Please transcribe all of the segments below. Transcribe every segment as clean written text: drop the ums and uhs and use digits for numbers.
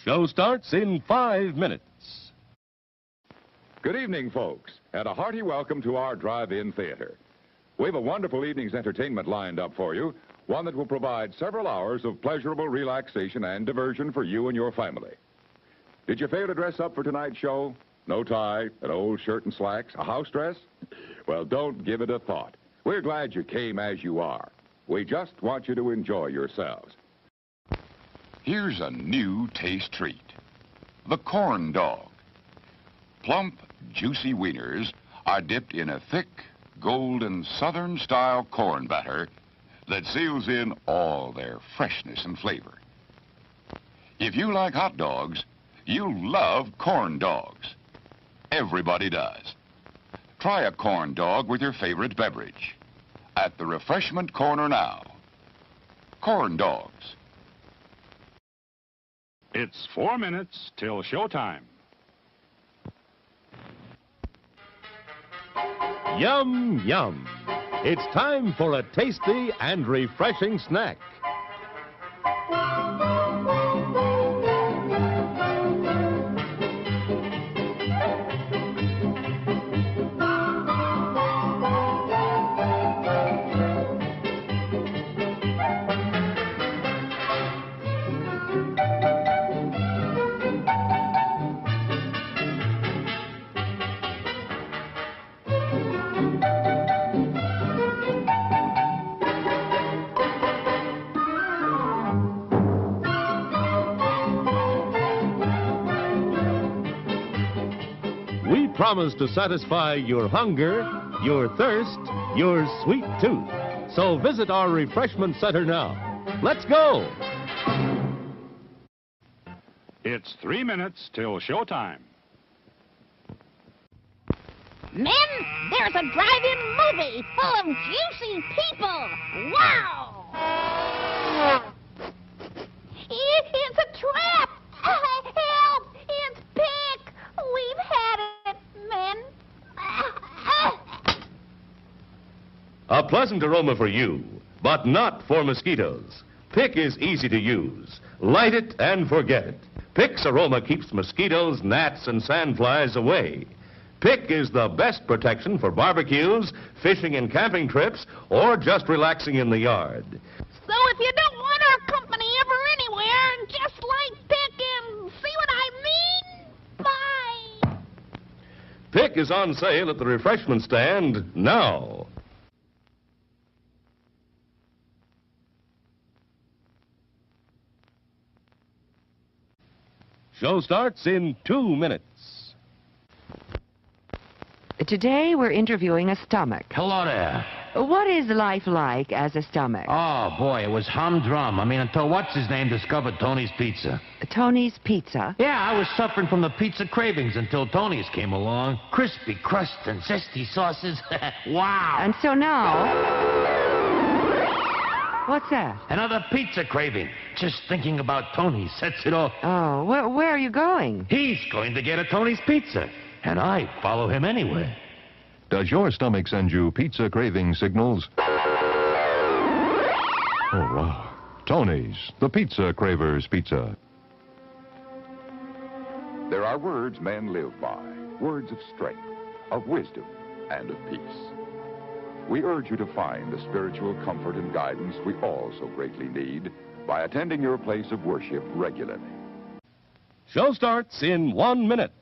Show starts in 5 minutes. Good evening, folks, and a hearty welcome to our drive-in theater. We have a wonderful evening's entertainment lined up for you, one that will provide several hours of pleasurable relaxation and diversion for you and your family. Did you fail to dress up for tonight's show? No tie, an old shirt and slacks, a house dress? Well, don't give it a thought. We're glad you came as you are. We just want you to enjoy yourselves. Here's a new taste treat. The corn dog. Plump, juicy wieners are dipped in a thick, golden Southern-style corn batter that seals in all their freshness and flavor. If you like hot dogs, you'll love corn dogs. Everybody does. Try a corn dog with your favorite beverage. At the refreshment corner now. Corn dogs. It's 4 minutes till showtime. Yum, yum. It's time for a tasty and refreshing snack. We promise to satisfy your hunger, your thirst, your sweet tooth. So visit our refreshment center now. Let's go! It's 3 minutes till showtime. Men, there's a drive-in movie full of juicy people. Wow! It's a trap! Help! It's Pick! We've had it, men. A pleasant aroma for you, but not for mosquitoes. Pick is easy to use. Light it and forget it. Pick's aroma keeps mosquitoes, gnats, and sandflies away. Pick is the best protection for barbecues, fishing and camping trips, or just relaxing in the yard. So if you don't want our company ever anywhere, just light Pick and see what I mean? Bye! Pick is on sale at the refreshment stand now. Show starts in 2 minutes. Today we're interviewing a stomach. Hello there. What is life like as a stomach? Oh, boy, it was humdrum. I mean, until what's-his-name discovered Tony's Pizza. Tony's Pizza? Yeah, I was suffering from the pizza cravings until Tony's came along. Crispy crust and zesty sauces. Wow. And so now... What's that? Another pizza craving. Just thinking about Tony sets it off. Oh, where are you going? He's going to get a Tony's Pizza, and I follow him anywhere. Does your stomach send you pizza craving signals? Oh, wow. Tony's, the Pizza Cravers Pizza. There are words men live by, words of strength, of wisdom, and of peace. We urge you to find the spiritual comfort and guidance we all so greatly need by attending your place of worship regularly. Show starts in 1 minute.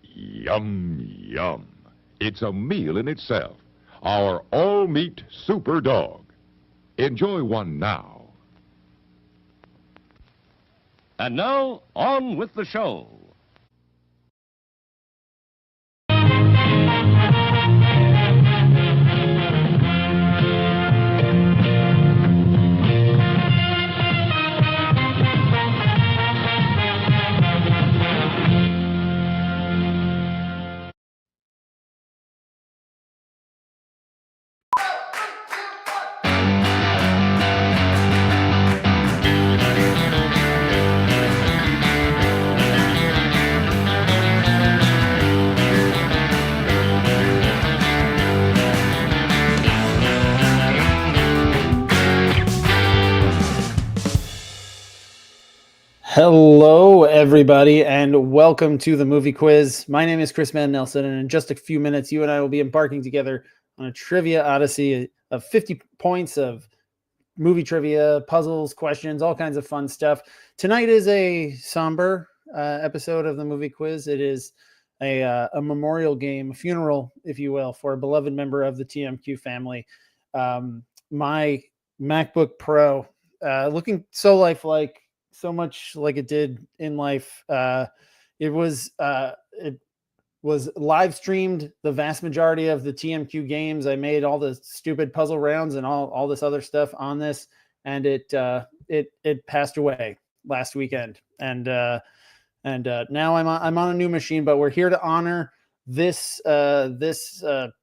Yum, yum. It's a meal in itself. Our all-meat super dog. Enjoy one now. And now, on with the show. everybody, and welcome to the movie quiz. My name is Chris Van Nelson, and in just a few minutes, you and I will be embarking together on a trivia odyssey of 50 points of movie trivia, puzzles, questions, all kinds of fun stuff. Tonight is a somber episode of the movie quiz. It is a memorial game, a funeral, if you will, for a beloved member of the TMQ family. My MacBook Pro, looking so lifelike, so much like it did in life. It was live streamed the vast majority of the TMQ games. I made all the stupid puzzle rounds and all this other stuff on this, and it passed away last weekend. And now I'm on a new machine, but we're here to honor this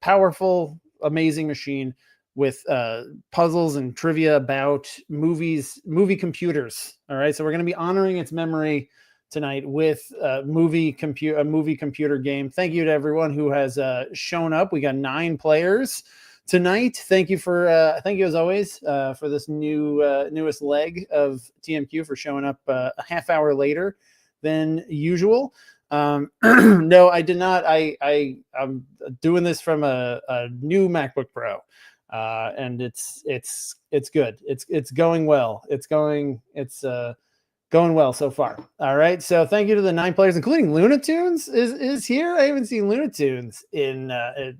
powerful, amazing machine with puzzles and trivia about movie computers. All right, so we're going to be honoring its memory tonight with a movie computer game. Thank you to everyone who has shown up. We got 9 players tonight. Thank you as always for this newest leg of TMQ for showing up a half hour later than usual. No, I did not. I'm doing this from a new MacBook Pro. And it's good. It's going well. It's going well so far. All right. So thank you to the 9 players, including Lunatunes is here. I haven't seen Lunatunes in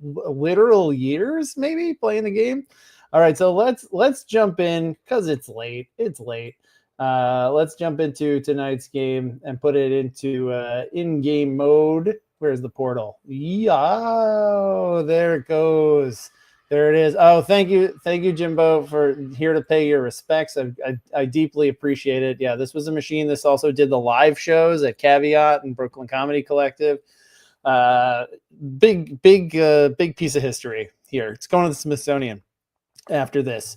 literal years, maybe, playing the game. All right. So let's jump in because it's late. Let's jump into tonight's game and put it into in-game mode. Where's the portal? Yeah, there it goes. There it is. Oh, thank you, Jimbo, for here to pay your respects. I deeply appreciate it. Yeah, this was a machine. This also did the live shows at Caveat and Brooklyn Comedy Collective. Big piece of history here. It's going to the Smithsonian after this.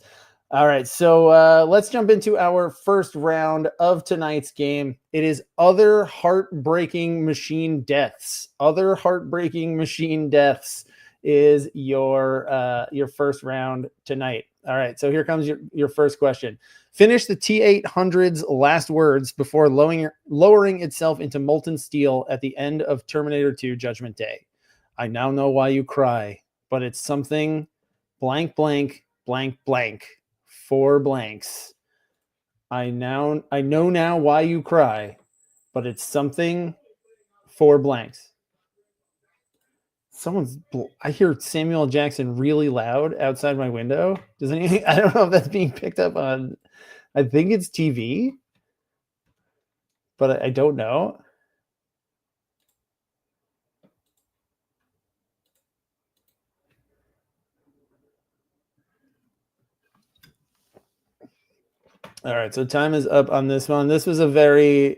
All right, so let's jump into our first round of tonight's game. It is Other Heartbreaking Machine Deaths. Other Heartbreaking Machine Deaths is your first round tonight. All right, so here comes your first question. Finish the T-800's last words before lowering itself into molten steel at the end of Terminator 2 Judgment Day. I now know why you cry, but it's something blank, blank, blank, blank. 4 blanks. I know now why you cry, but it's something 4 blanks. I hear Samuel L. Jackson really loud outside my window. I don't know if that's being picked up on, I think it's TV, but I don't know. All right, so time is up on this one. This is a very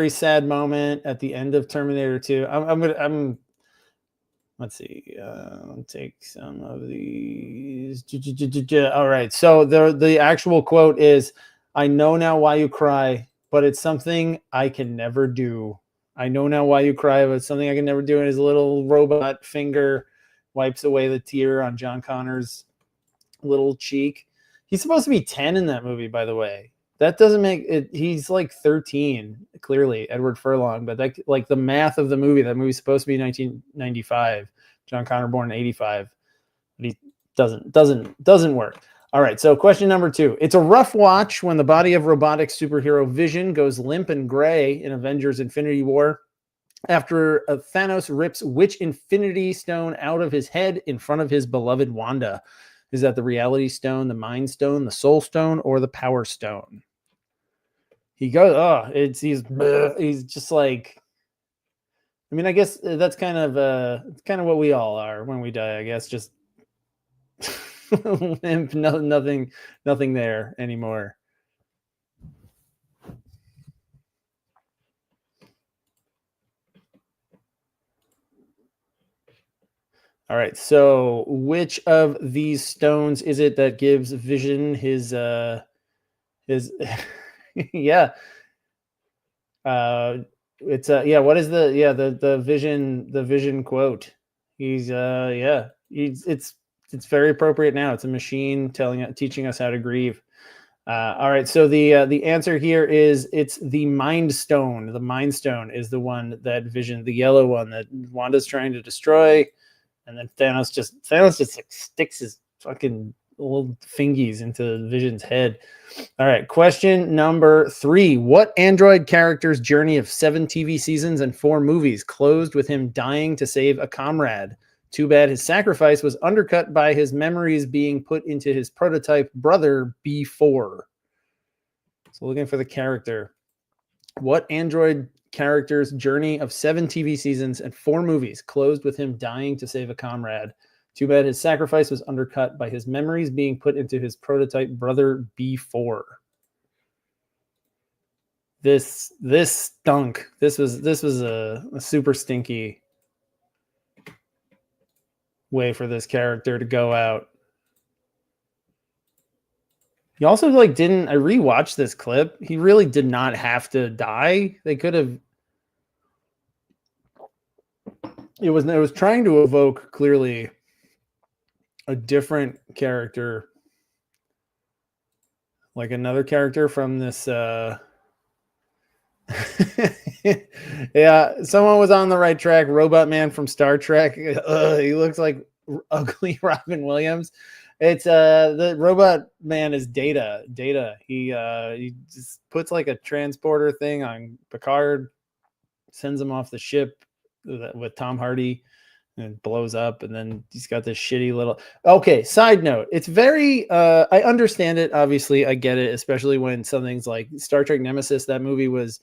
sad moment at the end of Terminator 2. Let's see. I'll take some of these. All right. So the actual quote is, "I know now why you cry, but it's something I can never do. I know now why you cry, but it's something I can never do." And his little robot finger wipes away the tear on John Connor's little cheek. He's supposed to be 10 in that movie, by the way. That doesn't make it. He's like 13, clearly, Edward Furlong. But that, like, the math of the movie, that movie's supposed to be 1995. John Connor born in 85. But he doesn't work. All right, so question number 2. It's a rough watch when the body of robotic superhero Vision goes limp and gray in Avengers Infinity War after Thanos rips which Infinity Stone out of his head in front of his beloved Wanda. Is that the Reality Stone, the Mind Stone, the Soul Stone, or the Power Stone? He goes, he's just like, I mean, I guess that's kind of what we all are when we die, I guess, just limp, nothing there anymore. All right, so which of these stones is it that gives Vision his yeah. It's what is the Vision quote? He's it's very appropriate now. It's a machine teaching us how to grieve. All right, so the answer here is it's the Mind Stone. The Mind Stone is the one that Vision, the yellow one that Wanda's trying to destroy, and then Thanos just like sticks his fucking little fingies into Vision's head. All right, question number 3. What android character's journey of 7 TV seasons and 4 movies closed with him dying to save a comrade? Too bad his sacrifice was undercut by his memories being put into his prototype brother B4. So looking for the character. What android character's journey of 7 TV seasons and 4 movies closed with him dying to save a comrade? Too bad his sacrifice was undercut by his memories being put into his prototype brother B4. This stunk. This was a super stinky way for this character to go out. He also didn't. I rewatched this clip. He really did not have to die. They could have. It was trying to evoke clearly a different character, like another character from this. Yeah, someone was on the right track. Robot Man from Star Trek. He looks like ugly Robin Williams. It's the Robot Man is Data. He just puts like a transporter thing on Picard, sends him off the ship with Tom Hardy, and it blows up, and then he's got this shitty little. Okay, side note, it's very I understand it, obviously I get it, especially when something's like Star Trek Nemesis. That movie was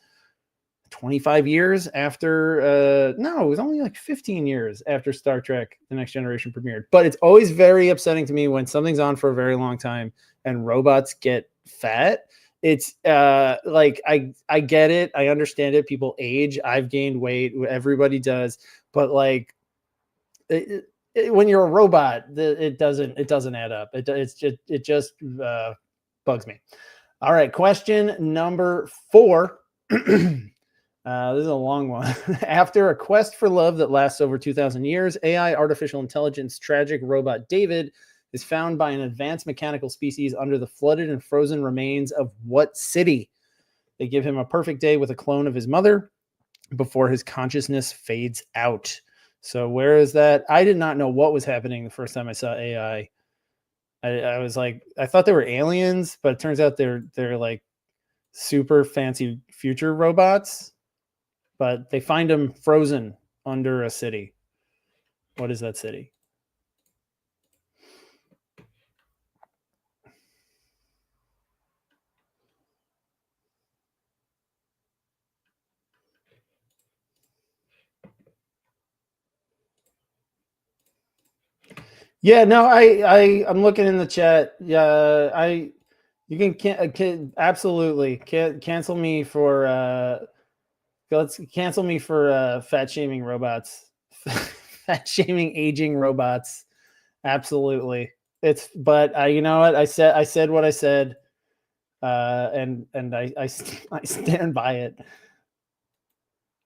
25 years after no, it was only like 15 years after Star Trek The Next Generation premiered. But it's always very upsetting to me when something's on for a very long time and robots get fat. It's like I get it, I understand it. People age, I've gained weight, everybody does, but like when you're a robot, it doesn't add up. It just bugs me. All right, question number 4. This is a long one. After a quest for love that lasts over 2,000 years, AI artificial intelligence tragic robot David is found by an advanced mechanical species under the flooded and frozen remains of what city? They give him a perfect day with a clone of his mother before his consciousness fades out. So where is that? I did not know what was happening the first time I saw AI. I was like, I thought they were aliens, but it turns out they're like super fancy future robots. But they find him frozen under a city. What is that city? Yeah, no, I'm looking in the chat. Yeah, you can absolutely cancel me for let's cancel me for fat shaming robots. Fat shaming aging robots. Absolutely. But you know what? I said what I said. And I stand by it.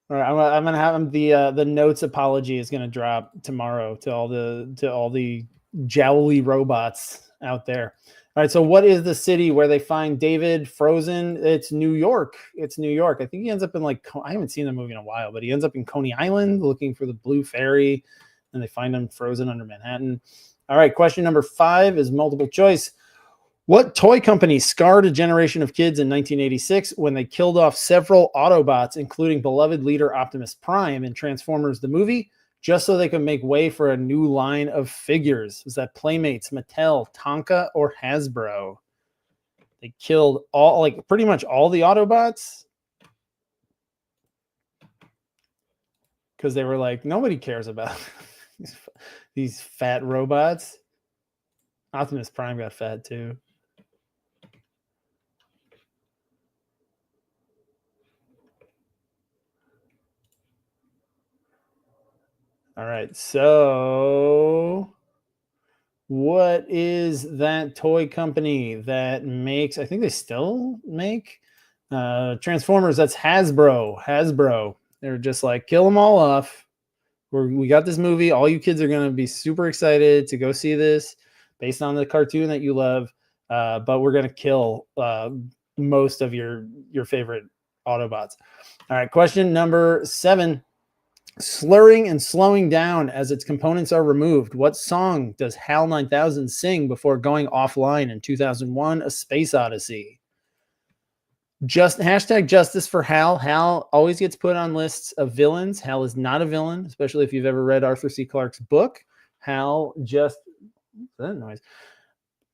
All right, I'm gonna have the notes apology is gonna drop tomorrow to all the jowly robots out there. All right, so what is the city where they find David frozen? It's New York. It's New York. I think he ends up in like, I haven't seen the movie in a while, but he ends up in Coney Island looking for the Blue Fairy, and they find him frozen under Manhattan. All right, question number 5 is multiple choice. What toy company scarred a generation of kids in 1986 when they killed off several Autobots, including beloved leader Optimus Prime in Transformers the movie, just so they could make way for a new line of figures? Was that Playmates, Mattel, Tonka, or Hasbro? They killed pretty much all the Autobots because they were like, nobody cares about these fat robots. Optimus Prime got fat too. All right, so what is that toy company that makes, I think they still make Transformers? That's Hasbro. They're just like, kill them all off. We got this movie. All you kids are going to be super excited to go see this based on the cartoon that you love. but we're gonna kill most of your favorite Autobots. All right, question number 7. Slurring and slowing down as its components are removed. What song does HAL 9000 sing before going offline in 2001: A Space Odyssey? Just hashtag justice for Hal. Hal always gets put on lists of villains. Hal is not a villain, especially if you've ever read Arthur C. Clarke's book. Hal just, what's that noise?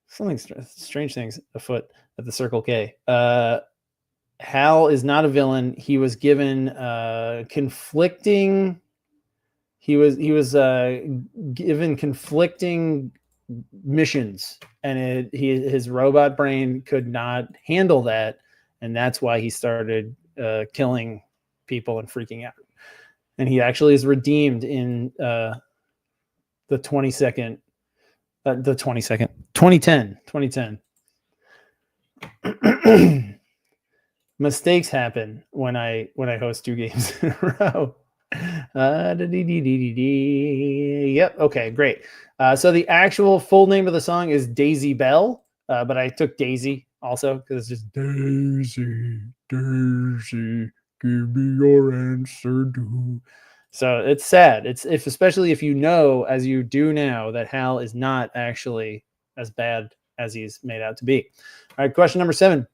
Something strange things afoot at the Circle K. Hal is not a villain. He was given conflicting. He was given conflicting missions, and his robot brain could not handle that, and that's why he started killing people and freaking out. And he actually is redeemed in the 2010. Mistakes happen when I host 2 games in a row. Yep. Okay, great. So the actual full name of the song is Daisy Bell, but I took Daisy also because it's just Daisy, Daisy, give me your answer, do. So it's sad. It's especially if you know, as you do now, that Hal is not actually as bad as he's made out to be. All right, question number 7.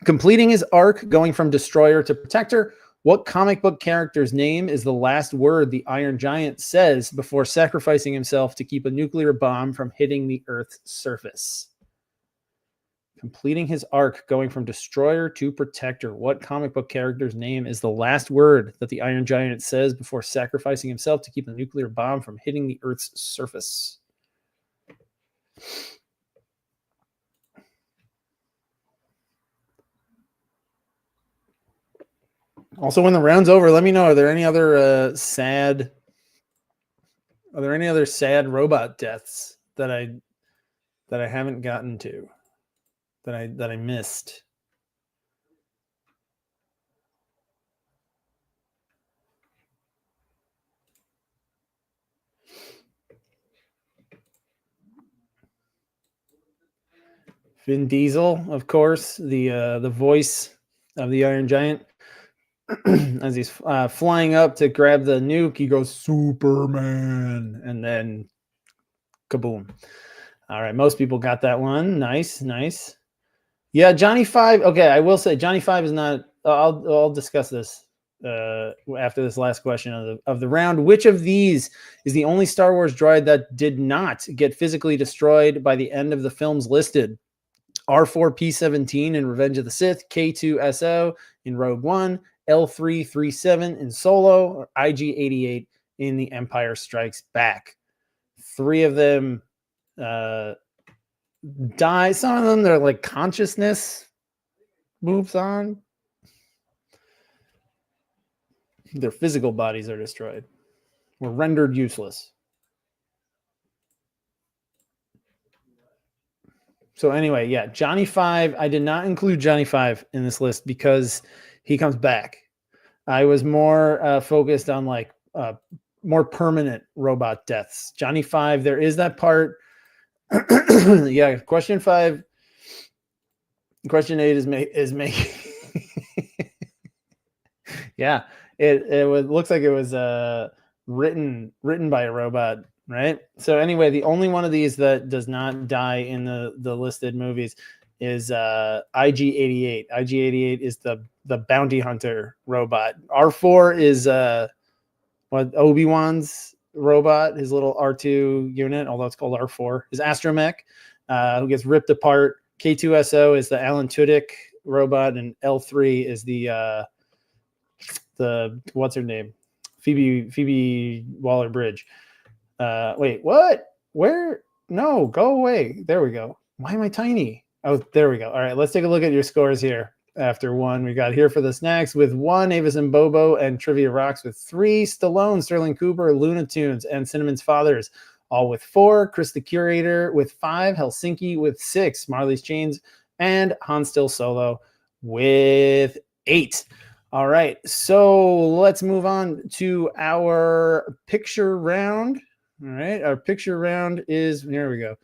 Completing his arc, going from destroyer to protector, what comic book character's name is the last word the Iron Giant says before sacrificing himself to keep a nuclear bomb from hitting the Earth's surface? Completing his arc, going from destroyer to protector, what comic book character's name is the last word that the Iron Giant says before sacrificing himself to keep a nuclear bomb from hitting the Earth's surface? Also, when the round's over, let me know. Are there any other sad robot deaths that I haven't gotten to, that I missed? Vin Diesel, of course, the voice of the Iron Giant. As he's flying up to grab the nuke, he goes, Superman, and then kaboom. All right, most people got that one. Nice. Yeah, Johnny 5. Okay, I will say Johnny 5 is not. I'll discuss this after this last question of the round. Which of these is the only Star Wars droid that did not get physically destroyed by the end of the films listed? R4P17 in Revenge of the Sith, K2SO in Rogue One, L337 in Solo, or IG88 in The Empire Strikes Back. 3 of them die. Some of them, they're like consciousness moves on. Their physical bodies are destroyed or rendered useless. So anyway, yeah, Johnny 5. I did not include Johnny 5 in this list because he comes back. I was more focused on like more permanent robot deaths. Johnny 5, there is that part. Yeah, question 5. Question 8 is making. Yeah, it looks like it was written by a robot. Right. So anyway, the only one of these that does not die in the listed movies is IG88. IG88 is the bounty hunter robot. R4 is what Obi-Wan's robot, his little R2 unit, although it's called R4, is Astromech, who gets ripped apart. K2SO is the Alan Tudyk robot, and L3 is the what's her name? Phoebe Waller-Bridge. Wait, what? Where? No, go away. There we go. Why am I tiny? Oh, there we go. All right, let's take a look at your scores here. After 1, we got Here for the Snacks with 1, Avis and Bobo and Trivia Rocks with 3, Stallone, Sterling Cooper, Looney Tunes, and Cinnamon's Fathers, all with 4, Chris the Curator with 5, Helsinki with 6, Marley's Chains, and Han Still Solo with 8. All right, so let's move on to our picture round. All right, our picture round is, here we go.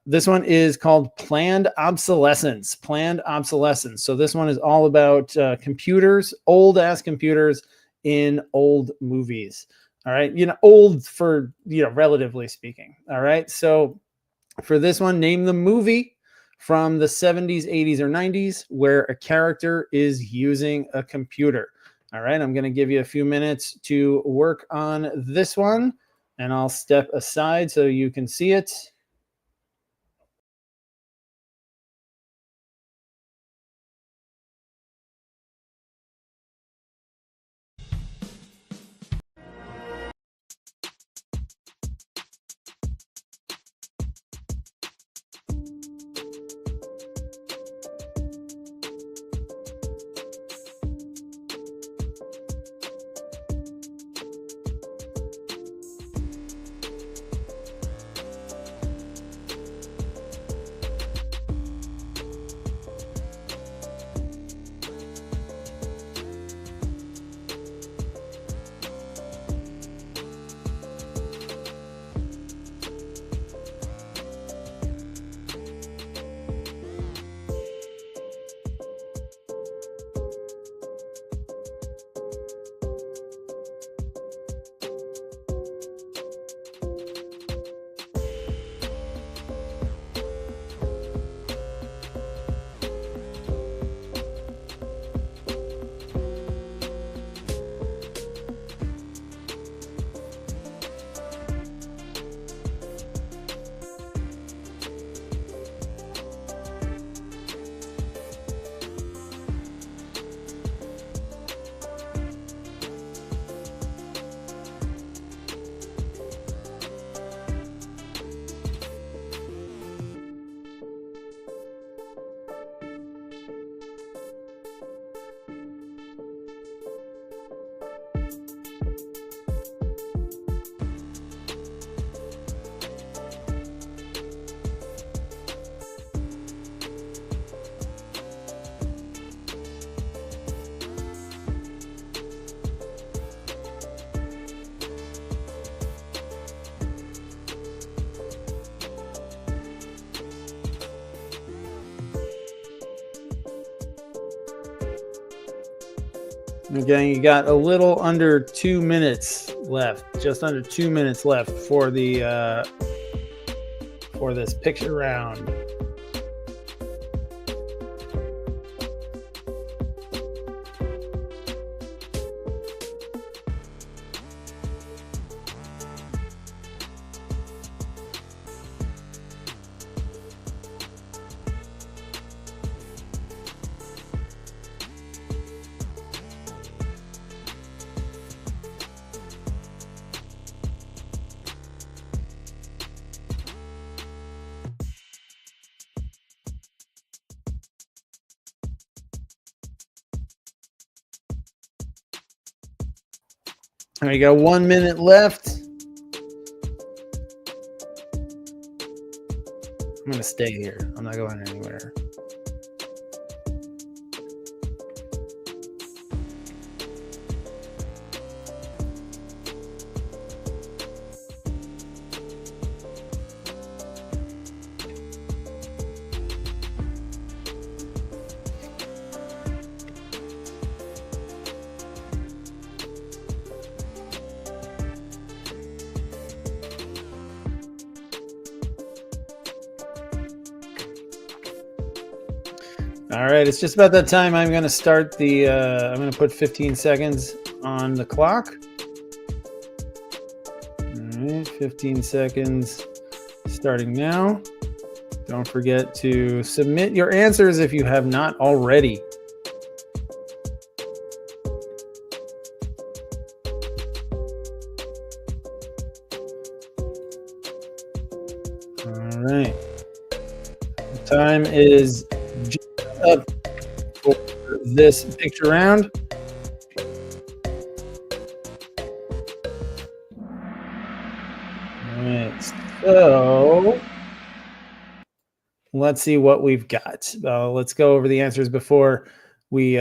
This one is called Planned Obsolescence. Planned Obsolescence. So this one is all about computers, old ass computers in old movies. All right. Old for, relatively speaking. All right. So for this one, name the movie from the 70s, 80s, or 90s where a character is using a computer. All right. I'm going to give you a few minutes to work on this one, and I'll step aside so you can see it. Again, you got a little under 2 minutes left, just under 2 minutes left for the for this picture round. All right, you got 1 minute left. I'm going to stay here. I'm not going anywhere. All right, it's just about that time. I'm going to start the, I'm going to put 15 seconds on the clock. All right, 15 seconds starting now. Don't forget to submit your answers if you have not already. All right. The time is up for this picture round. All right, so let's see what we've got. Let's go over the answers before we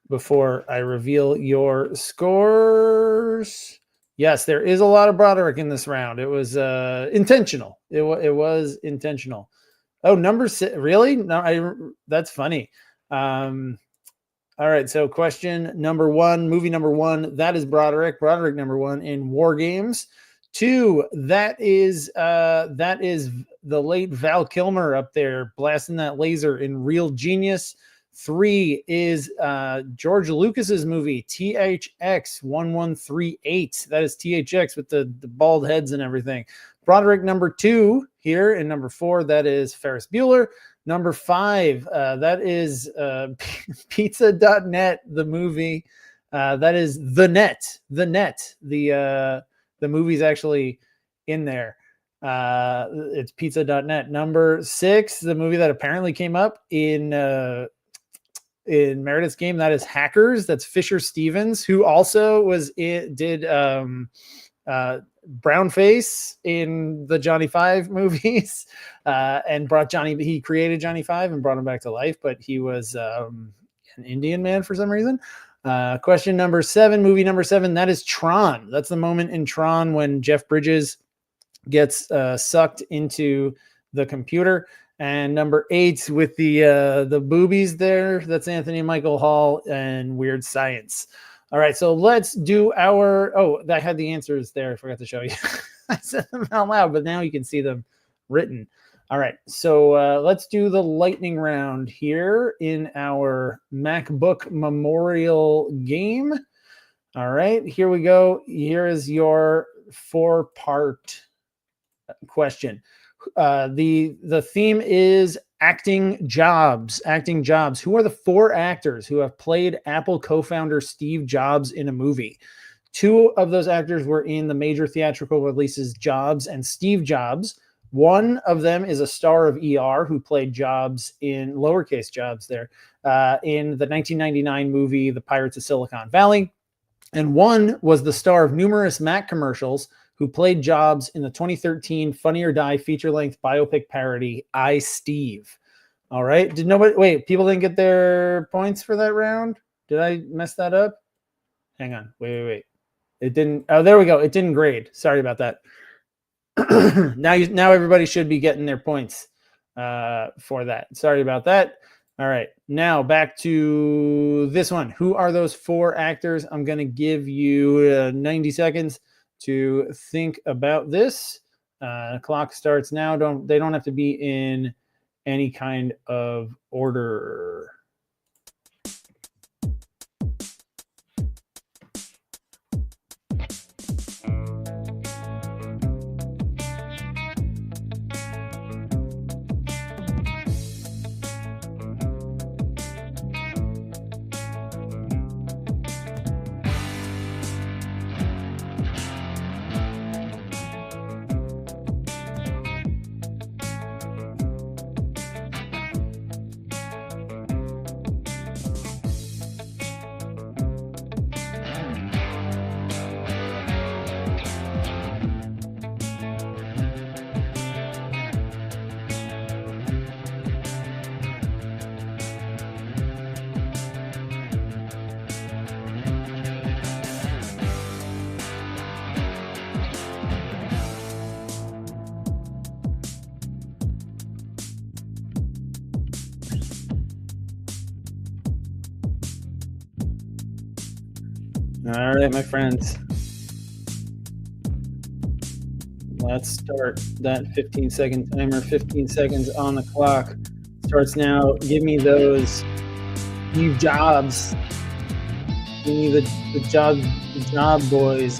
before I reveal your scores. Yes, there is a lot of Broderick in this round. It was intentional. It was intentional. Oh, number 6. Really? No, that's funny. All right. So question number 1, movie number 1, that is Broderick. Broderick number 1 in War Games. 2, that is the late Val Kilmer up there blasting that laser in Real Genius. 3 is George Lucas's movie THX 1138. That is THX with the bald heads and everything. Broderick number 2 here, and number 4, that is Ferris Bueller. Number 5, that is Pizza.net, the movie. That is The Net. The Net. The movie's actually in there. It's Pizza.net. Number 6, the movie that apparently came up in Meredith's game, that is Hackers. That's Fisher Stevens, who also did brownface in the Johnny Five movies, and he created Johnny Five and brought him back to life, but he was an Indian man for some reason. Question number 7, movie number 7, that is Tron. That's the moment in Tron when Jeff Bridges gets sucked into the computer. And number 8 with the boobies there, that's Anthony Michael Hall and Weird Science. All right, so let's do I had the answers there. I forgot to show you. I said them out loud, but now you can see them written. All right, so let's do the lightning round here in our MacBook Memorial game. All right, here we go. Here is your 4-part question. The theme is acting jobs. Acting jobs. Who are the 4 actors who have played Apple co-founder Steve Jobs in a movie? 2 of those actors were in the major theatrical releases Jobs and Steve Jobs. One of them is a star of ER who played Jobs in lowercase Jobs there in the 1999 movie The Pirates of Silicon Valley. And one was the star of numerous Mac commercials who played Jobs in the 2013 Funny or Die feature-length biopic parody, I, Steve. All right. People didn't get their points for that round? Did I mess that up? Hang on. Wait. It didn't. Oh, there we go. It didn't grade. Sorry about that. Now everybody should be getting their points for that. Sorry about that. All right. Now back to this one. Who are those 4 actors? I'm going to give you 90 seconds to think about this. Clock starts now. They don't have to be in any kind of order. All right, my friends. Let's start that 15-second timer. 15 seconds on the clock. Starts now. Give me those Steve Jobs. Give me the job boys.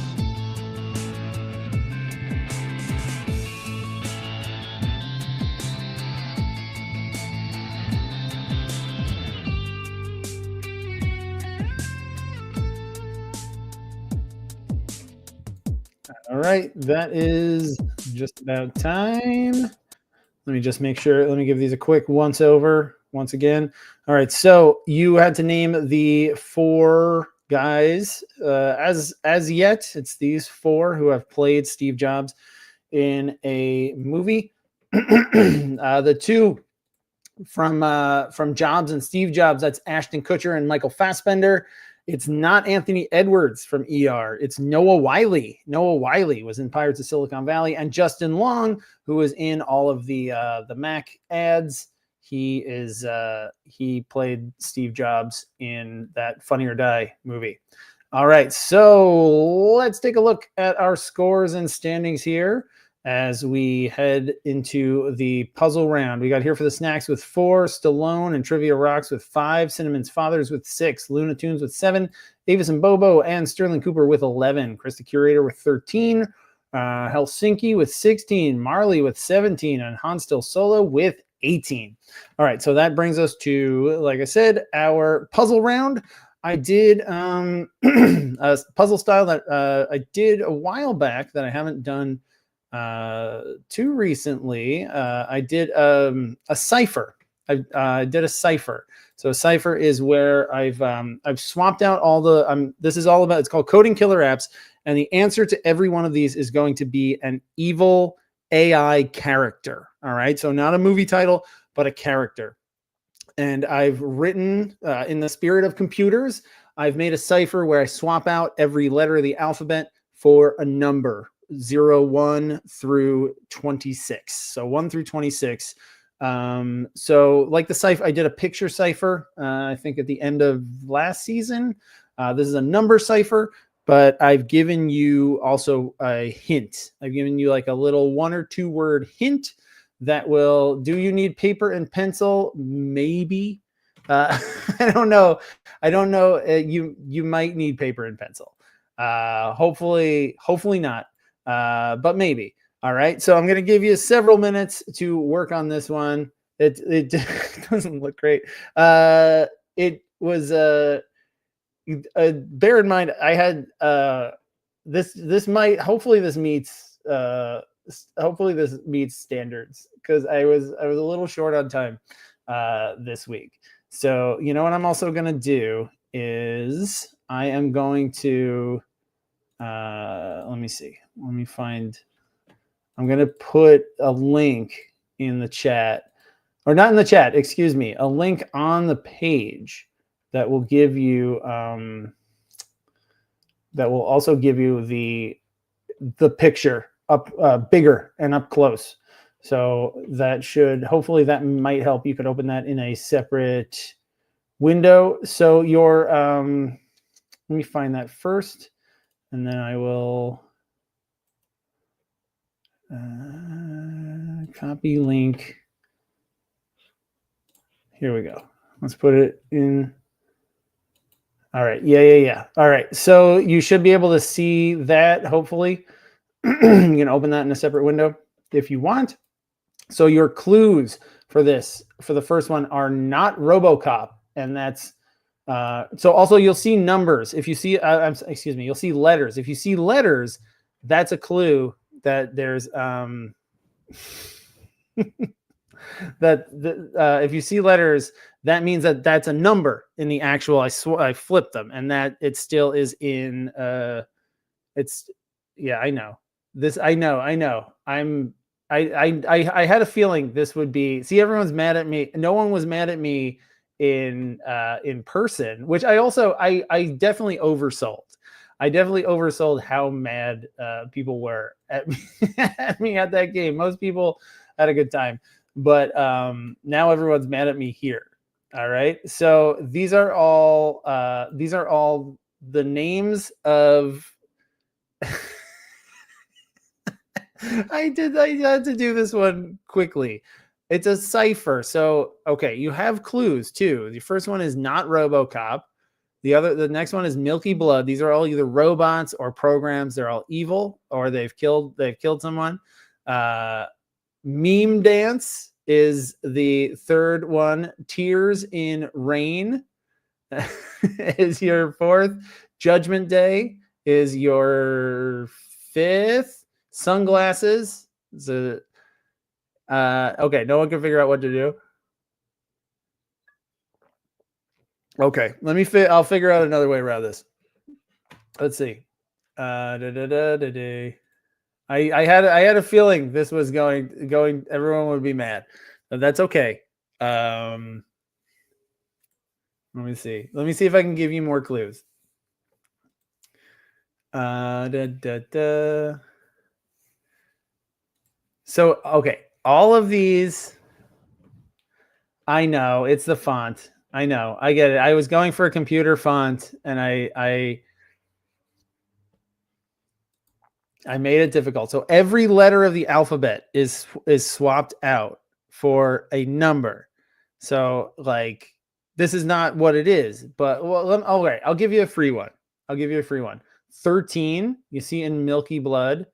All right, that is just about time. Let me just make sure. Let me give these a quick once over once again. All right, so you had to name the 4 guys. As yet, it's these 4 who have played Steve Jobs in a movie. The 2 from Jobs and Steve Jobs, that's Ashton Kutcher and Michael Fassbender. It's not Anthony Edwards from ER. It's Noah Wyle. Noah Wyle was in Pirates of Silicon Valley, and Justin Long, who was in all of the Mac ads. He played Steve Jobs in that Funny or Die movie. All right, so let's take a look at our scores and standings here as we head into the puzzle round. We got Here for the Snacks with 4, Stallone and Trivia Rocks with 5, Cinnamon's Fathers with 6, Luna Tunes with 7, Avis and Bobo and Sterling Cooper with 11, Chris the Curator with 13, Helsinki with 16, Marley with 17, and Han Still Solo with 18. All right, so that brings us to, like I said, our puzzle round. I did a puzzle style that I did a while back that I haven't done too recently. I did a cipher. I did a cipher. So a cipher is where I've swapped out all the this is all about, it's called Coding Killer Apps, and the answer to every one of these is going to be an evil AI character. All right, so not a movie title, but a character. And I've written in the spirit of computers, I've made a cipher where I swap out every letter of the alphabet for a number, 0, 1 through 26. So 1 through 26. So like the cipher, I did a picture cipher, I think at the end of last season. This is a number cipher, but I've given you also a hint. I've given you like a little 1 or 2 word hint that will, do you need paper and pencil? Maybe. I don't know. You might need paper and pencil. Hopefully not. But maybe. All right. So I'm going to give you several minutes to work on this one. It doesn't look great. It was, bear in mind, I had, this might, hopefully this meets standards, because I was a little short on time this week. So you know what I'm also going to do is I am going to let me see. Let me find. I'm going to put a link in the chat, or not in the chat, excuse me, a link on the page that will give you that will also give you the picture up bigger and up close. So that should, hopefully that might help. You could open that in a separate window. So your let me find that first, and then I will copy link. Here we go. Let's put it in. All right. Yeah. All right. So you should be able to see that, hopefully. You can open that in a separate window if you want. So your clues for this, for the first one, are not RoboCop, and that's so also you'll see numbers. If you see, excuse me, you'll see letters. If you see letters, that's a clue that there's if you see letters, that means that that's a number in the actual. I flipped them, and that it still is in. It's, yeah, I know this. I know. I had a feeling this would be. See, everyone's mad at me. No one was mad at me in person, which I definitely oversold. I definitely oversold how mad people were at me at that game. Most people had a good time, but now everyone's mad at me here. All right, so these are all the names of. I had to do this one quickly. It's a cipher. So, okay, you have clues too. The first one is not RoboCop. The next one is Milky Blood. These are all either robots or programs. They're all evil, or they've killed someone. Meme Dance is the third one. Tears in Rain is your fourth. Judgment Day is your fifth. Sunglasses. Okay, no one can figure out what to do. Okay, I'll figure out another way around this. Let's see. I had a feeling this was going. Everyone would be mad, but that's okay. Let me see. Let me see if I can give you more clues. Da, da, da. So, okay, all of these, I know it's the font. I know, I get it. I was going for a computer font, and I made it difficult. So every letter of the alphabet is swapped out for a number. So like this is not what it is, but well, all right, I'll give you a free one. 13, you see in Milky Blood.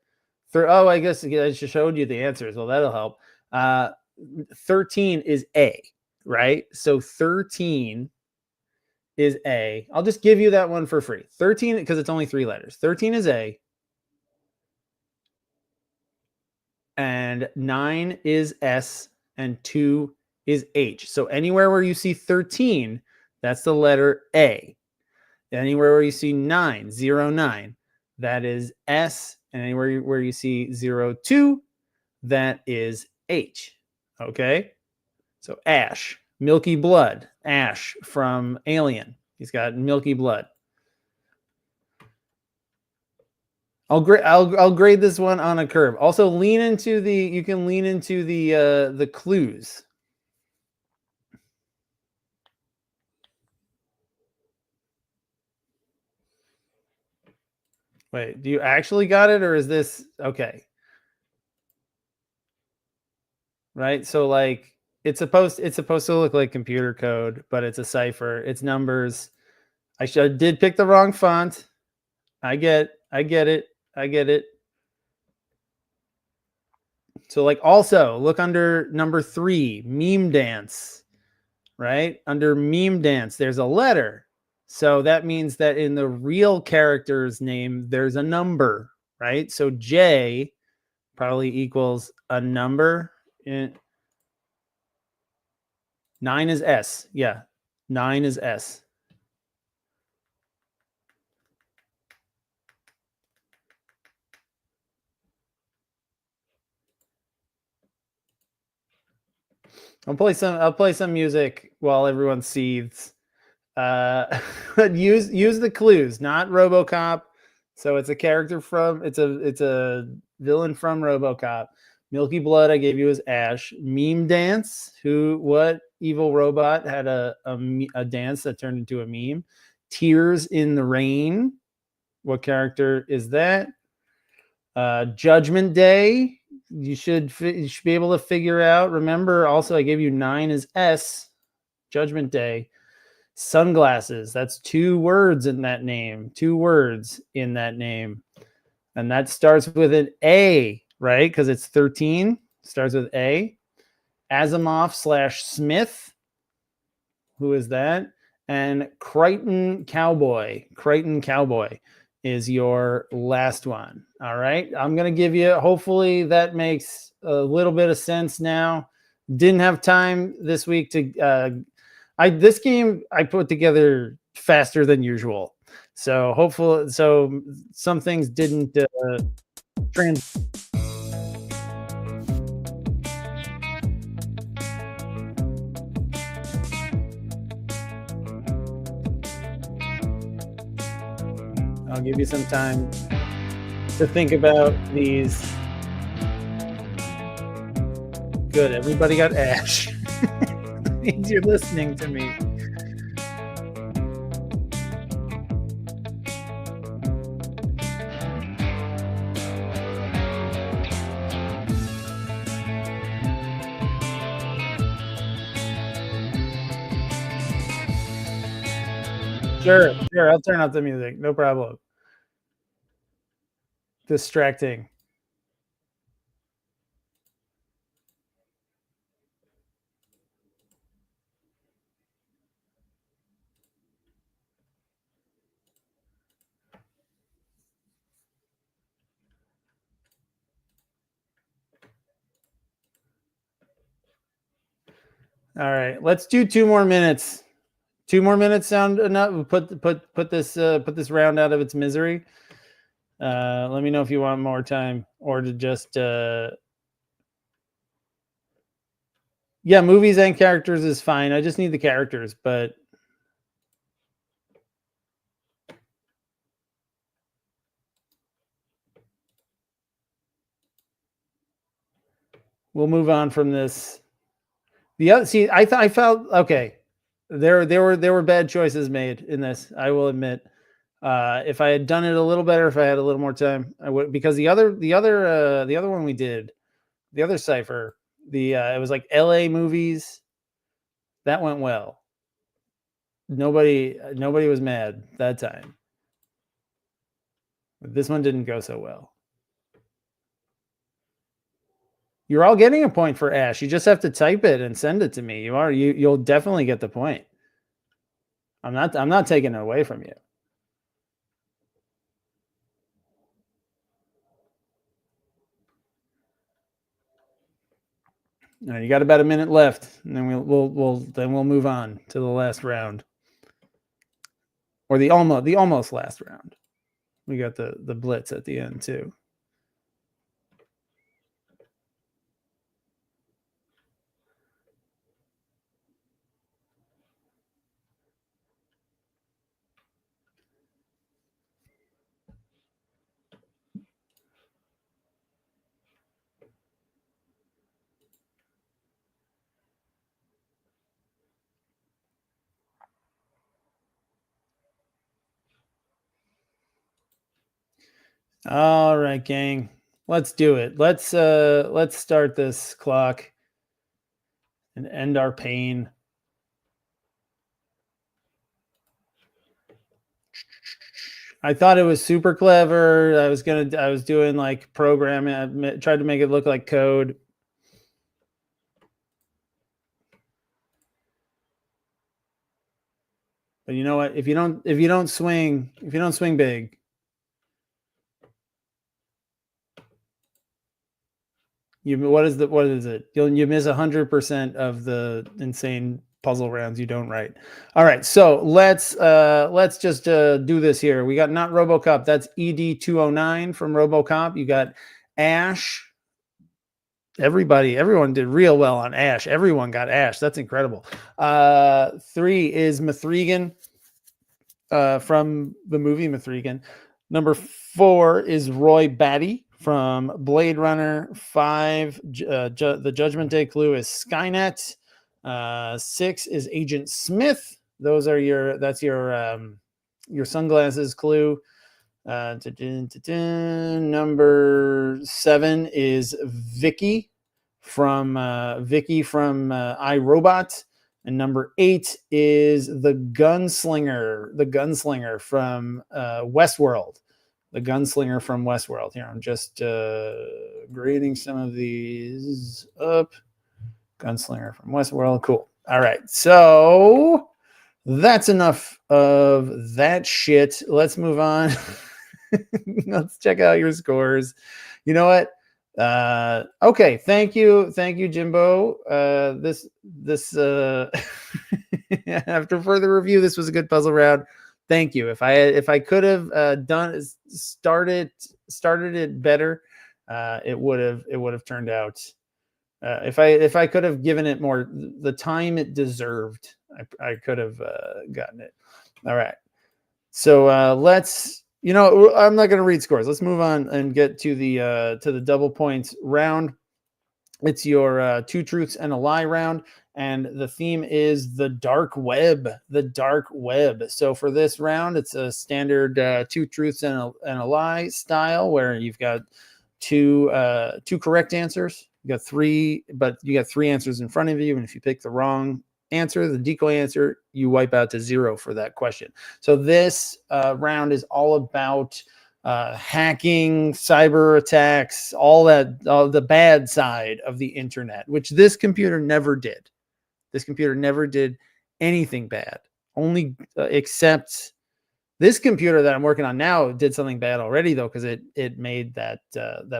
Oh, I guess I just showed you the answers. Well, that'll help. 13 is A, right? So 13 is A. I'll just give you that one for free. 13, because it's only 3 letters. 13 is A. And 9 is S, and 2 is H. So anywhere where you see 13, that's the letter A. Anywhere where you see 9, 9, that is S. And anywhere where you see 2, that is H. Okay? So Ash, Milky Blood, Ash from Alien. He's got milky blood. I'll grade this one on a curve. Also, you can lean into the clues. Wait, do you actually got it, or is this okay? Right? So like it's supposed to look like computer code, but it's a cipher. It's numbers. I did pick the wrong font. I get it. So like also look under number 3, meme dance. Right? Under meme dance, there's a letter. So that means that in the real character's name, there's a number, right? So J probably equals a number. 9 is S. Yeah, 9 is S. I'll play some music while everyone seethes. Use the clues, not RoboCop. So it's a character it's a villain from RoboCop. Milky Blood I gave you as Ash. Meme Dance, what evil robot had a dance that turned into a meme? Tears in the Rain, what character is that? Judgment Day, you should be able to figure out. Remember, also I gave you 9 as S. Judgment Day. Sunglasses, that's 2 words in that name. 2 words in that name. And that starts with an A, right? Because it's 13. Starts with A. Asimov/Smith. Who is that? And Crichton Cowboy. Crichton Cowboy is your last one. All right. I'm going to give you, hopefully that makes a little bit of sense now. Didn't have time this week to, this game I put together faster than usual. So hopefully, some things didn't I'll give you some time to think about these. Good, everybody got Ash. Means you're listening to me. Sure, I'll turn up the music. No problem. Distracting. All right, let's do 2 more minutes. 2 more minutes sound enough? Put this round out of its misery. Let me know if you want more time or to just yeah, movies and characters is fine. I just need the characters, but we'll move on from this. The other, see, I felt okay. There were bad choices made in this. I will admit. If I had done it a little better, if I had a little more time, I would. Because the other one we did, the other cipher, it was like L.A. movies. That went well. Nobody was mad that time. But this one didn't go so well. You're all getting a point for Ash. You just have to type it and send it to me. You'll definitely get the point. I'm not taking it away from you. All right, you got about a minute left, and then we'll move on to the last round, or the almost last round. We got the blitz at the end too. All right, gang. Let's do it. Let's start this clock and end our pain. I thought it was super clever. I was doing like programming. I tried to make it look like code. But you know what? If you don't swing big, what is it? You miss 100% of the insane puzzle rounds you don't write. All right, so let's just do this here. We got not RoboCop. That's ED209 from RoboCop. You got Ash. Everyone did real well on Ash. Everyone got Ash. That's incredible. 3 is Mithrigan from the movie Mithrigan. Number 4 is Roy Batty from Blade Runner. 5, the Judgment Day clue is Skynet. 6 is Agent Smith. That's your sunglasses clue. Number 7 is Vicky from iRobot. And number 8 is the gunslinger from Westworld. The gunslinger from Westworld. Here, I'm just grading some of these up. Gunslinger from Westworld. Cool. All right. So that's enough of that shit. Let's move on. Let's check out your scores. You know what? Okay. Thank you, Jimbo. This after further review, this was a good puzzle round. Thank you. If I could have started it better, it would have turned out. If I could have given it more the time it deserved, I could have gotten it. All right. So let's. I'm not going to read scores. Let's move on and get to the double points round. It's your 2 truths and a lie round, and the theme is the dark web. The dark web. So for this round, it's a standard 2 truths and a lie style, where you've got two correct answers. You got 3, but you got 3 answers in front of you, and if you pick the wrong answer, the decoy answer, you wipe out to 0 for that question. So this round is all about hacking, cyber attacks, all the bad side of the internet, which this computer never did. This computer never did anything bad, only except this computer that I'm working on now did something bad already, though, because it made that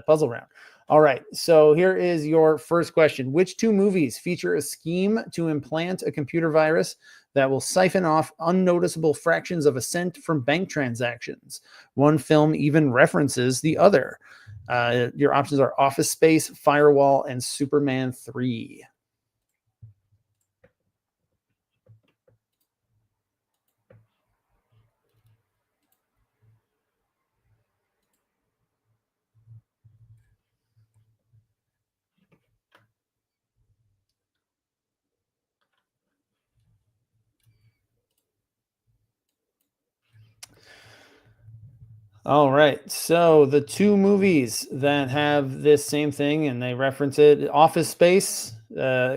puzzle round. All right, so here is your first question. Which 2 movies feature a scheme to implant a computer virus that will siphon off unnoticeable fractions of a cent from bank transactions? One film even references the other. Your options are Office Space, Firewall, and Superman 3. All right. So the two movies that have this same thing and they reference it, Office Space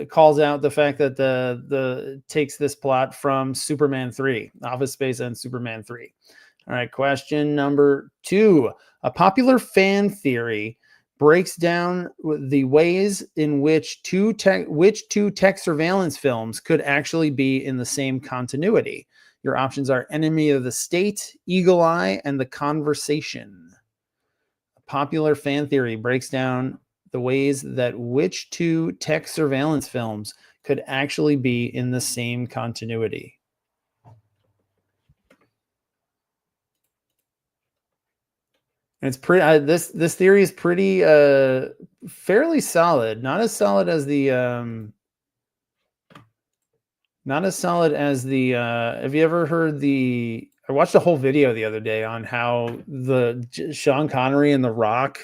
calls out the fact that the takes this plot from Superman 3, Office Space and Superman 3. All right, question number 2. A popular fan theory breaks down the ways in which two tech surveillance films could actually be in the same continuity. Your options are Enemy of the State, Eagle Eye, and The Conversation. A popular fan theory breaks down the ways that which two tech surveillance films could actually be in the same continuity. And it's pretty. This theory is pretty fairly solid. Not as solid as the Not as solid as the have you ever heard the I watched a whole video the other day on how Sean Connery and The Rock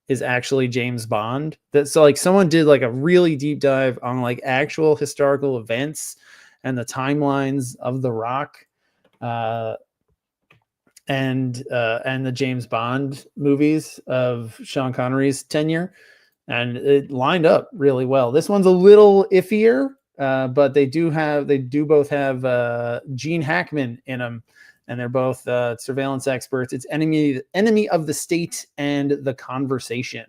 is actually James Bond. That so like someone did like a really deep dive on like actual historical events and the timelines of The Rock and the James Bond movies of Sean Connery's tenure, and it lined up really well. This one's a little iffier, but they do both have Gene Hackman in them, and they're both surveillance experts. It's Enemy of the State and The Conversation.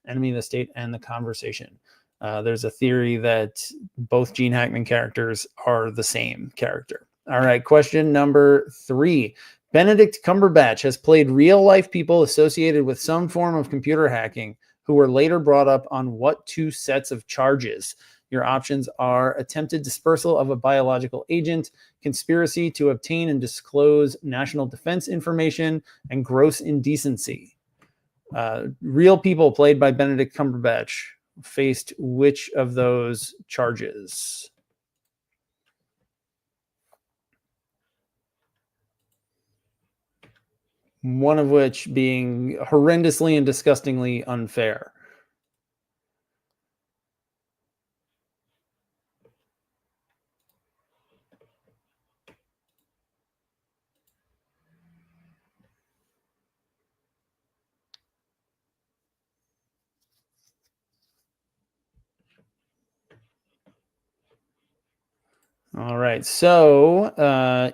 Enemy of the State and The Conversation. There's a theory that both Gene Hackman characters are the same character. All right, question number 3. Benedict Cumberbatch has played real-life people associated with some form of computer hacking who were later brought up on what 2 sets of charges? Your options are attempted dispersal of a biological agent, conspiracy to obtain and disclose national defense information, and gross indecency. Real people played by Benedict Cumberbatch faced which of those charges? One of which being horrendously and disgustingly unfair. All right. So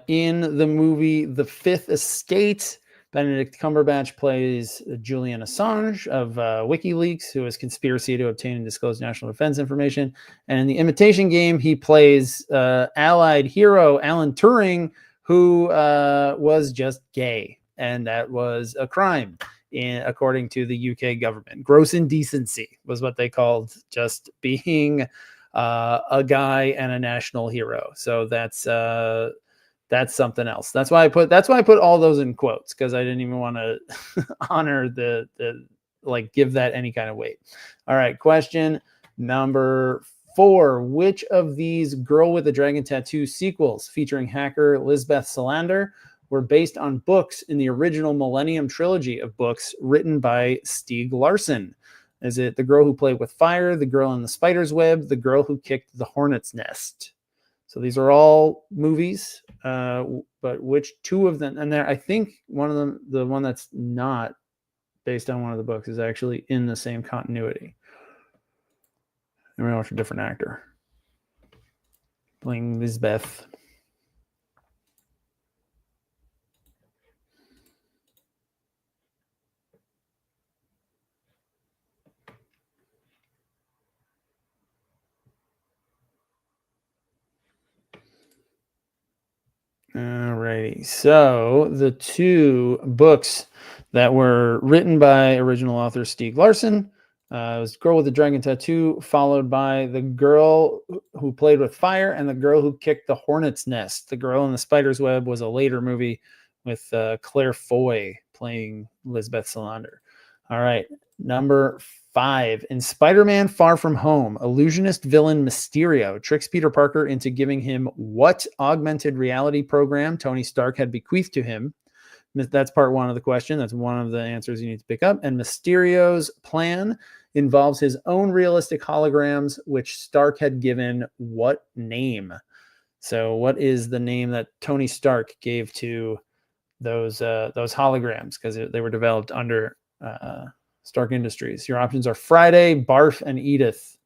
in the movie The Fifth Estate, Benedict Cumberbatch plays Julian Assange of WikiLeaks, who has conspiracy to obtain and disclose national defense information. And in The Imitation Game, he plays Allied hero Alan Turing, who was just gay. And that was a crime, according to the UK government. Gross indecency was what they called just being a guy and a national hero. So that's something else. That's why I put all those in quotes, because I didn't even want to honor the like give that any kind of weight. All right, question number 4. Which of these Girl with the Dragon Tattoo sequels featuring hacker Lisbeth Salander were based on books in the original Millennium trilogy of books written by Stieg Larsson? Is it The Girl Who Played with Fire, The Girl in the Spider's Web, The Girl Who Kicked the Hornet's Nest? So these are all movies, but which 2 of them? And there, I think one of them, the one that's not based on one of the books, is actually in the same continuity. And we watch a different actor playing Lisbeth. Alrighty, so the 2 books that were written by original author Stieg Larsson was Girl with the Dragon Tattoo, followed by The Girl Who Played with Fire and The Girl Who Kicked the Hornet's Nest. The Girl in the Spider's Web was a later movie with Claire Foy playing Lisbeth Salander. All right, number 5. In Spider-Man Far From Home, illusionist villain Mysterio tricks Peter Parker into giving him what augmented reality program Tony Stark had bequeathed to him? That's part 1 of the question. That's one of the answers you need to pick up. And Mysterio's plan involves his own realistic holograms, which Stark had given what name? So what is the name that Tony Stark gave to those holograms because they were developed under Stark Industries. Your options are Friday, Barf, and Edith.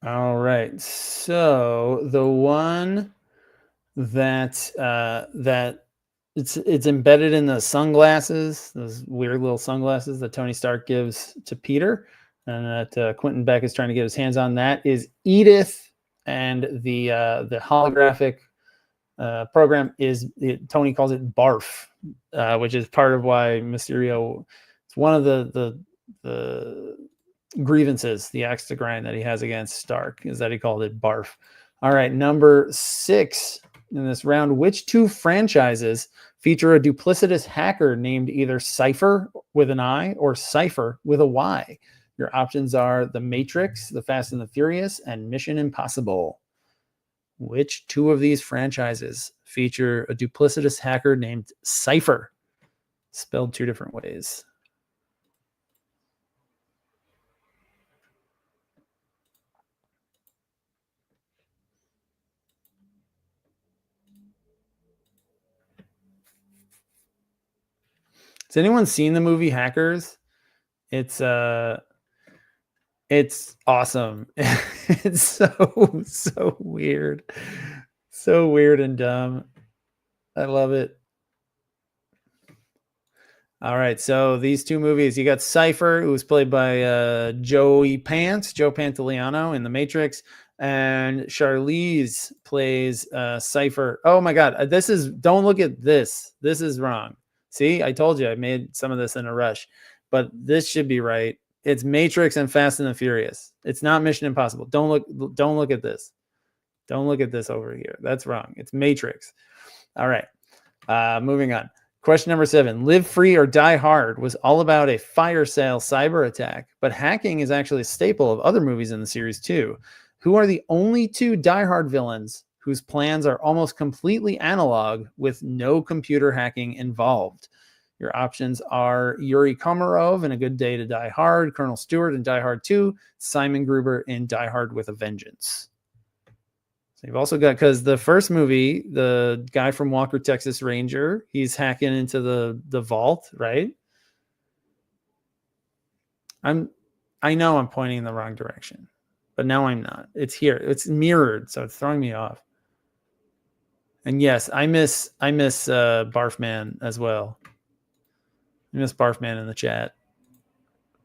All right. So the one that it's embedded in the sunglasses, those weird little sunglasses that Tony Stark gives to Peter, and that Quentin Beck is trying to get his hands on. That is Edith, and the holographic program is Tony calls it Barf, which is part of why Mysterio. It's one of the grievances, the axe to grind that he has against Stark, is that he called it Barf. All right, number 6 in this round. Which 2 franchises feature a duplicitous hacker named either Cypher with an I or Cypher with a Y? Your options are The Matrix, The Fast and the Furious, and Mission Impossible. Which 2 of these franchises feature a duplicitous hacker named Cypher, spelled 2 different ways? Has anyone seen the movie Hackers? It's awesome. It's so weird. So weird and dumb. I love it. All right, so these 2 movies, you got Cypher, who was played by Joe Pantoliano in The Matrix, and Charlize plays Cypher. Oh my God, don't look at this. This is wrong. See, I told you I made some of this in a rush, but this should be right. It's Matrix and Fast and the Furious. It's not Mission Impossible. Don't look at this. Don't look at this over here. That's wrong. It's Matrix. All right. Moving on. Question number 7. Live Free or Die Hard was all about a fire sale cyber attack, but hacking is actually a staple of other movies in the series too. Who are the only 2 Die Hard villains whose plans are almost completely analog with no computer hacking involved? Your options are Yuri Komarov in A Good Day to Die Hard, Colonel Stewart in Die Hard 2, Simon Gruber in Die Hard with a Vengeance. So you've also got, because the first movie, the guy from Walker, Texas Ranger, he's hacking into the vault, right? I know I'm pointing in the wrong direction, but now I'm not. It's here. It's mirrored, so it's throwing me off. And yes, I miss Barfman as well. I miss Barfman in the chat.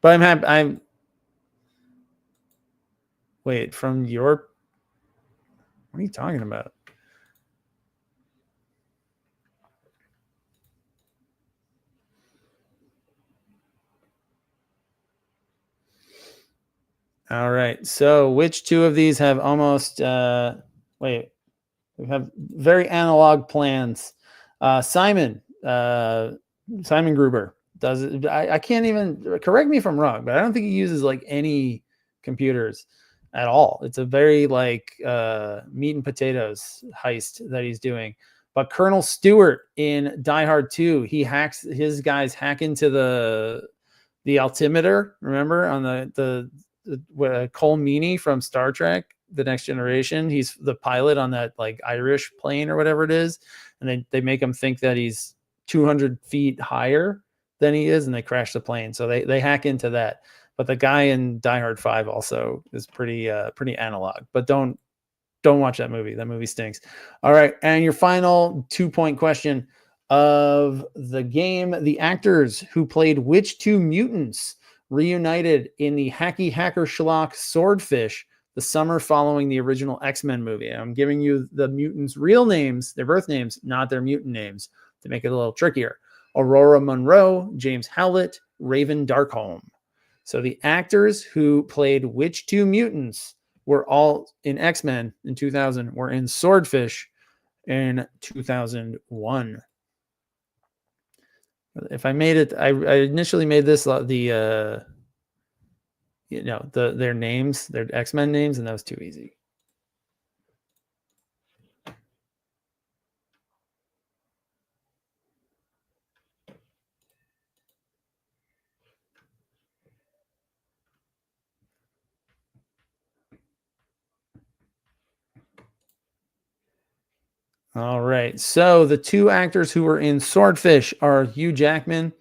But I'm happy. Wait, from your... What are you talking about? All right. So which 2 of these have almost... we have very analog plans. Simon Gruber does it. I can't even... Correct me if I'm wrong, but I don't think he uses like any computers at all. It's a very like meat and potatoes heist that he's doing. But Colonel Stewart in Die Hard 2, his guys hack into the altimeter. Remember on the Cole Meany from Star Trek, The Next Generation? He's the pilot on that like Irish plane or whatever it is, and they make him think that he's 200 feet higher than he is, and they crash the plane. So they hack into that. But the guy in Die Hard 5 also is pretty analog. But don't watch that movie. That movie stinks. All right, and your final 2-point question of the game: the actors who played which 2 mutants reunited in the hacky hacker schlock Swordfish the summer following the original X-Men movie? I'm giving you the mutants' real names, their birth names, not their mutant names, to make it a little trickier. Aurora Monroe, James Howlett, Raven Darkholme. So the actors who played which 2 mutants were all in X-Men in 2000, were in Swordfish in 2001. If I made it, I initially made this their names, their X-Men names, and that was too easy. All right. So the two actors who were in Swordfish are Hugh Jackman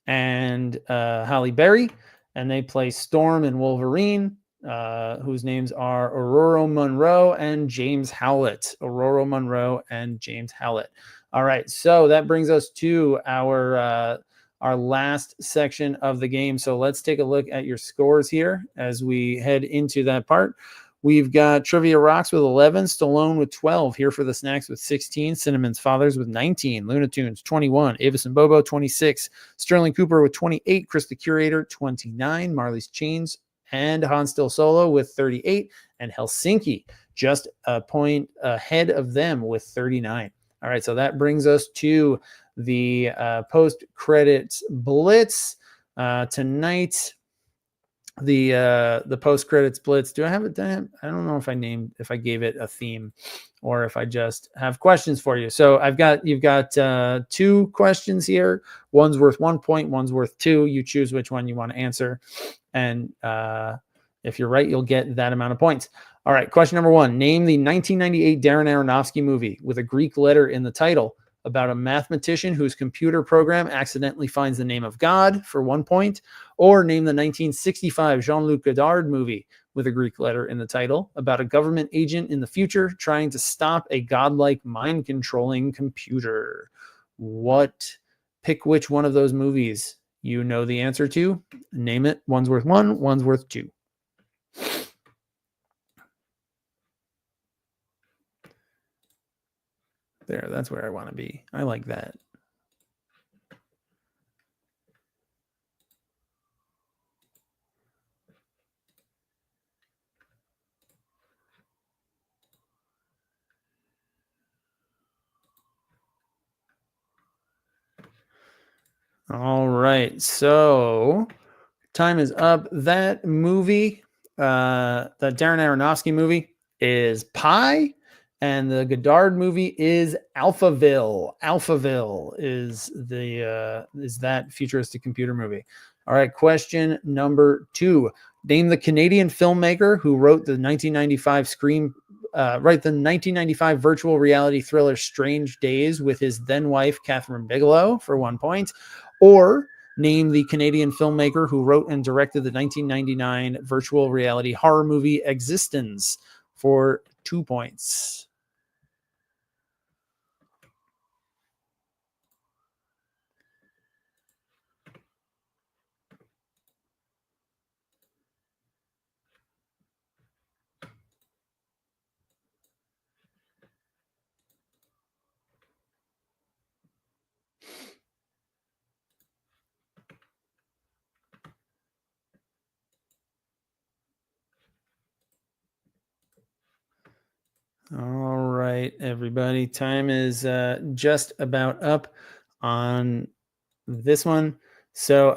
and Halle Berry, and they play Storm and Wolverine, whose names are Aurora Monroe and James Howlett. Aurora Monroe and James Howlett. All right. So that brings us to our last section of the game. So let's take a look at your scores here as we head into that part. We've got Trivia Rocks with 11, Stallone with 12, Here for the Snacks with 16, Cinnamon's Fathers with 19, Lunatunes 21, Avis and Bobo 26, Sterling Cooper with 28, Chris the Curator 29, Marley's Chains and Han Still Solo with 38, and Helsinki just a point ahead of them with 39. All right, so that brings us to the post-credits blitz tonight. The post-credits blitz. Do I have it? I don't know if I gave it a theme or if I just have questions for you. So you've got 2 questions here. One's worth 1 point, one's worth 2. You choose which one you want to answer. And if you're right, you'll get that amount of points. All right, question number 1. Name the 1998 Darren Aronofsky movie with a Greek letter in the title about a mathematician whose computer program accidentally finds the name of God for 1 point, or name the 1965 Jean-Luc Godard movie with a Greek letter in the title about a government agent in the future trying to stop a godlike mind-controlling computer. Pick which one of those movies you know the answer to. Name it. One's worth 1, one's worth 2. There, that's where I want to be. I like that. All right, so time is up. That movie, the Darren Aronofsky movie, is Pi, and the Godard movie is Alphaville. Alphaville is that futuristic computer movie. All right, question number 2. Name the Canadian filmmaker who wrote the 1995 the 1995 virtual reality thriller Strange Days with his then wife Catherine Bigelow for 1 point, or name the Canadian filmmaker who wrote and directed the 1999 virtual reality horror movie Existence for 2 points. All right, everybody. Time is just about up on this one. So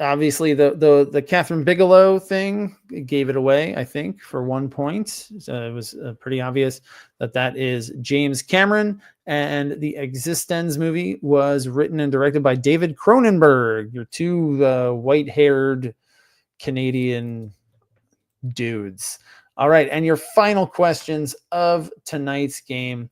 obviously the Catherine Bigelow thing gave it away, I think, for 1 point. So it was pretty obvious that is James Cameron. And the Existence movie was written and directed by David Cronenberg. Your 2 white-haired Canadian dudes. All right, and your final questions of tonight's game.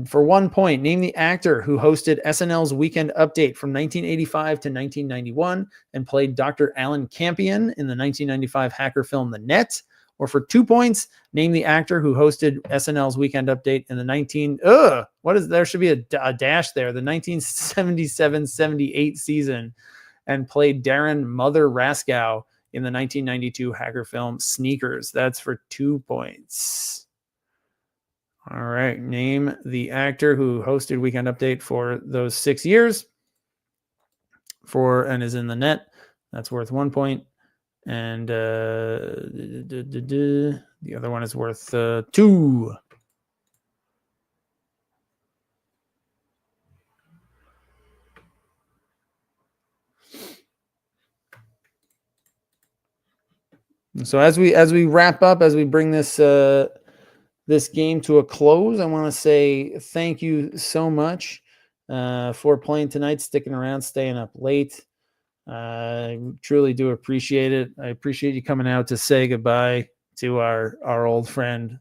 For 1 point, name the actor who hosted SNL's Weekend Update from 1985 to 1991 and played Dr. Alan Campion in the 1995 hacker film The Net. Or for 2 points, name the actor who hosted SNL's Weekend Update in the there should be a dash there, the 1977-78 season, and played Darren Mother Raskow in the 1992 hacker film Sneakers. That's for 2 points. All right. Name the actor who hosted Weekend Update for those 6 years and is in The Net. That's worth 1 point. And the other one is worth 2. So as we wrap up, as we bring this game to a close, I want to say thank you so much for playing tonight, sticking around, staying up late. I truly do appreciate it. I appreciate you coming out to say goodbye to our old friend,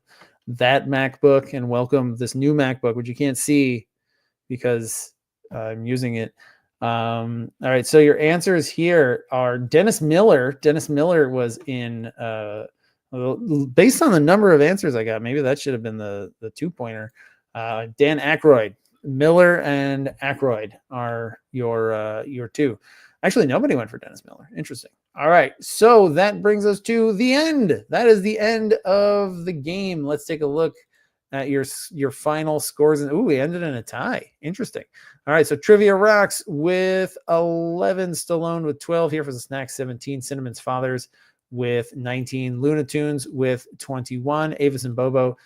that MacBook and welcome this new MacBook, which you can't see because I'm using it. All right, so your answers here are Dennis Miller. Dennis Miller was in, based on the number of answers I got, maybe that should have been the 2-pointer. Dan Aykroyd. Miller and Aykroyd are your two. Actually, nobody went for Dennis Miller. Interesting. All right, so that brings us to the end. That is the end of the game. Let's take a look at your final scores. And we ended in a tie. Interesting. All right, so Trivia Rocks with 11, Stallone with 12, here for the Snacks 17, Cinnamon's Fathers with 19, Luna Tunes with 21, Avis and Bobo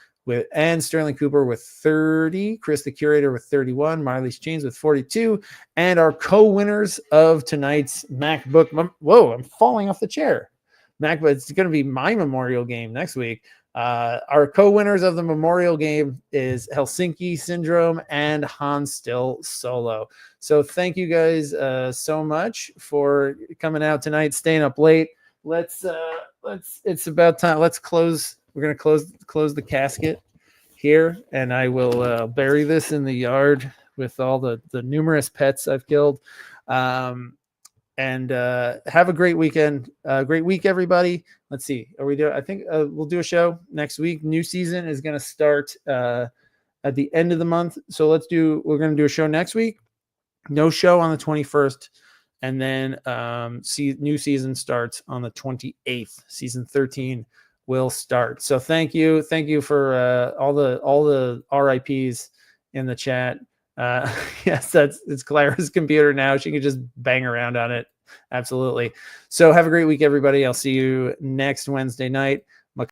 and Sterling Cooper with 30, Chris the Curator with 31, Marley's Chains with 42, and our co-winners of tonight's MacBook. Whoa, I'm falling off the chair. MacBook, it's going to be my Memorial game next week. Our co-winners of the Memorial game is Helsinki Syndrome and Han Still Solo. So thank you guys so much for coming out tonight, staying up late. Let's it's about time. Let's close. We're going to close the casket here, and I will bury this in the yard with all the numerous pets I've killed. And have a great weekend. Great week, everybody. Let's see. Are we doing? I think we'll do a show next week. New season is going to start at the end of the month. So we're going to do a show next week. No show on the 21st. And then new season starts on the 28th. Season 13 will start. So thank you for all the RIPs in the chat. Yes, it's Clara's computer now. She can just bang around on it. Absolutely. So have a great week, everybody. I'll see you next Wednesday night.